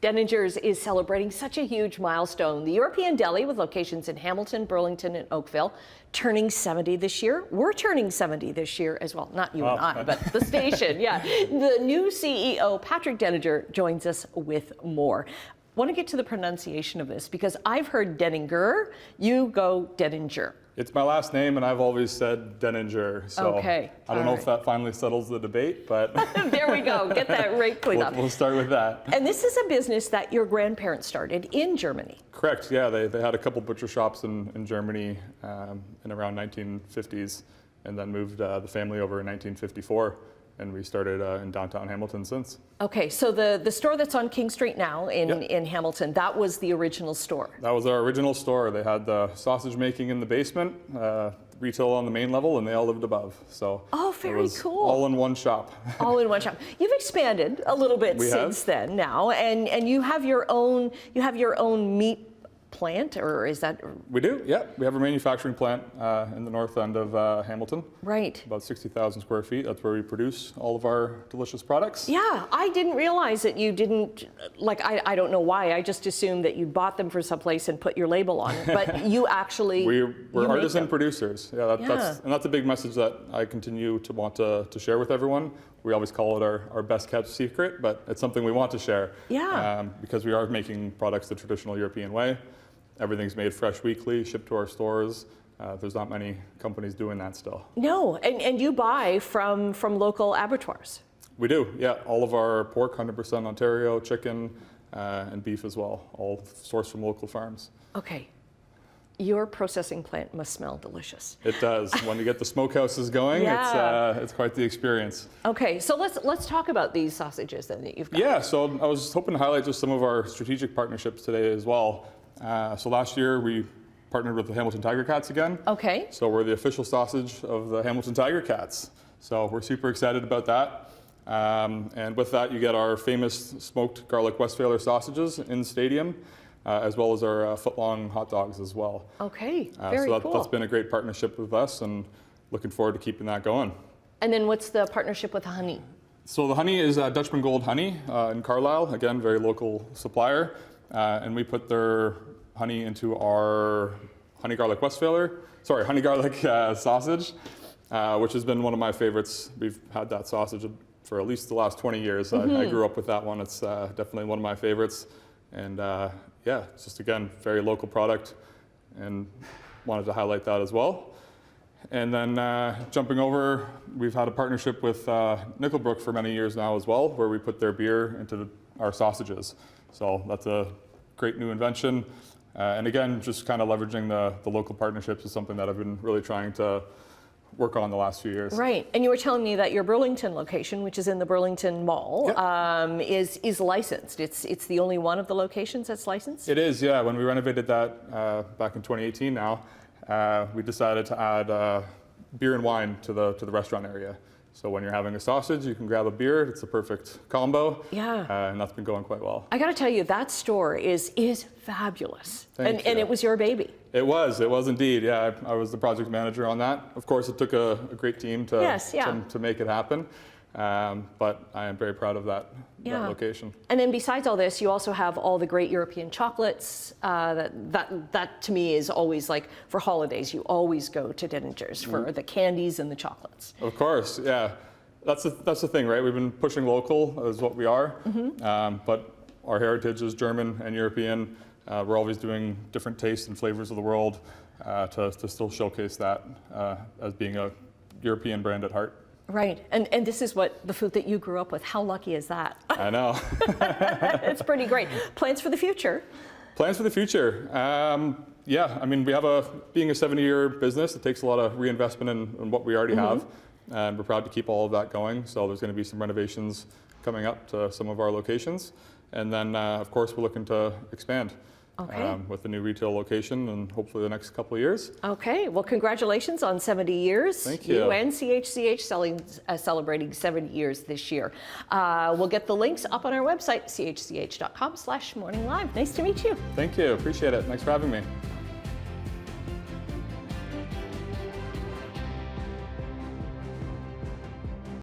Denninger's is celebrating such a huge milestone. The European Deli, with locations in Hamilton, Burlington, and Oakville, turning 70 this year. We're turning 70 this year as well. Not you and I, but the station, yeah. The new CEO, Patrick Denninger, joins us with more. Want to get to the pronunciation of this because I've heard Denninger, you go Denninger. It's my last name, and I've always said Denninger. So okay. I don't know if that finally settles the debate, but there we go. Get that right cleaned up. We'll start with that. And this is a business that your grandparents started in Germany. Correct. Yeah, they had a couple butcher shops in Germany in around 1950s, and then moved the family over in 1954. And we started in downtown Hamilton since. Okay, so the store that's on King Street now in Hamilton, that was the original store? That was our original store. They had the sausage making in the basement, retail on the main level, and they all lived above. So very cool. All in one shop. All in one shop. You've expanded a little bit since then now, and you have your own meat plant, or is that? We do, yeah. We have a manufacturing plant in the north end of Hamilton. Right. About 60,000 square feet. That's where we produce all of our delicious products. Yeah, I didn't realize that you didn't, I don't know why, I just assumed that you bought them for someplace and put your label on it, but you actually We're artisan producers. Yeah, that's a big message that I continue to want to share with everyone. We always call it our best kept secret, but it's something we want to share. Yeah. Because we are making products the traditional European way. Everything's made fresh weekly, shipped to our stores. There's not many companies doing that still. No, and you buy from local abattoirs. We do, yeah. All of our pork, 100% Ontario, chicken, and beef as well, all sourced from local farms. Okay. Your processing plant must smell delicious. It does. When you get the smokehouses going, it's quite the experience. Okay, so let's talk about these sausages then that you've got. Yeah, so I was hoping to highlight just some of our strategic partnerships today as well. So last year we partnered with the Hamilton Tiger Cats again. Okay. So we're the official sausage of the Hamilton Tiger Cats. So we're super excited about that. And with that, you get our famous smoked garlic Westphaler sausages in the stadium, as well as our foot-long hot dogs as well. Okay, very cool. That's been a great partnership with us, and looking forward to keeping that going. And then what's the partnership with honey? So the honey is Dutchman Gold honey in Carlisle, again, very local supplier. And we put their honey into our honey garlic sausage, which has been one of my favorites. We've had that sausage for at least the last 20 years. I grew up with that one. It's definitely one of my favorites. And yeah, it's just, again, very local product, and wanted to highlight that as well. And then jumping over, we've had a partnership with Nickelbrook for many years now as well, where we put their beer into our sausages. So that's a great new invention. And again, just kind of leveraging the local partnerships is something that I've been really trying to work on the last few years. Right, and you were telling me that your Burlington location, which is in the Burlington Mall, is licensed. It's the only one of the locations that's licensed? It is, yeah. When we renovated that back in 2018 now, we decided to add beer and wine to the restaurant area. So when you're having a sausage, you can grab a beer. It's a perfect combo. Yeah. And that's been going quite well. I got to tell you, that store is fabulous. Thank you. And it was your baby. It was indeed. Yeah, I was the project manager on that. Of course, it took a great team to make it happen. But I am very proud of that location. And then besides all this, you also have all the great European chocolates. That to me is always like, for holidays, you always go to Denninger's for the candies and the chocolates. Of course, yeah. That's the thing, right? We've been pushing local as what we are, but our heritage is German and European. We're always doing different tastes and flavors of the world to still showcase that as being a European brand at heart. Right, and this is the food that you grew up with. How lucky is that? I know. It's pretty great. Plans for the future? Plans for the future. Yeah, I mean, being a 70-year business, it takes a lot of reinvestment in what we already have. And we're proud to keep all of that going. So there's going to be some renovations coming up to some of our locations. And then, of course, we're looking to expand. With the new retail location and hopefully the next couple of years. Okay, well, congratulations on 70 years. Thank you. You and CHCH celebrating 70 years this year. We'll get the links up on our website, chch.com/morninglive. Nice to meet you. Thank you, appreciate it. Thanks for having me.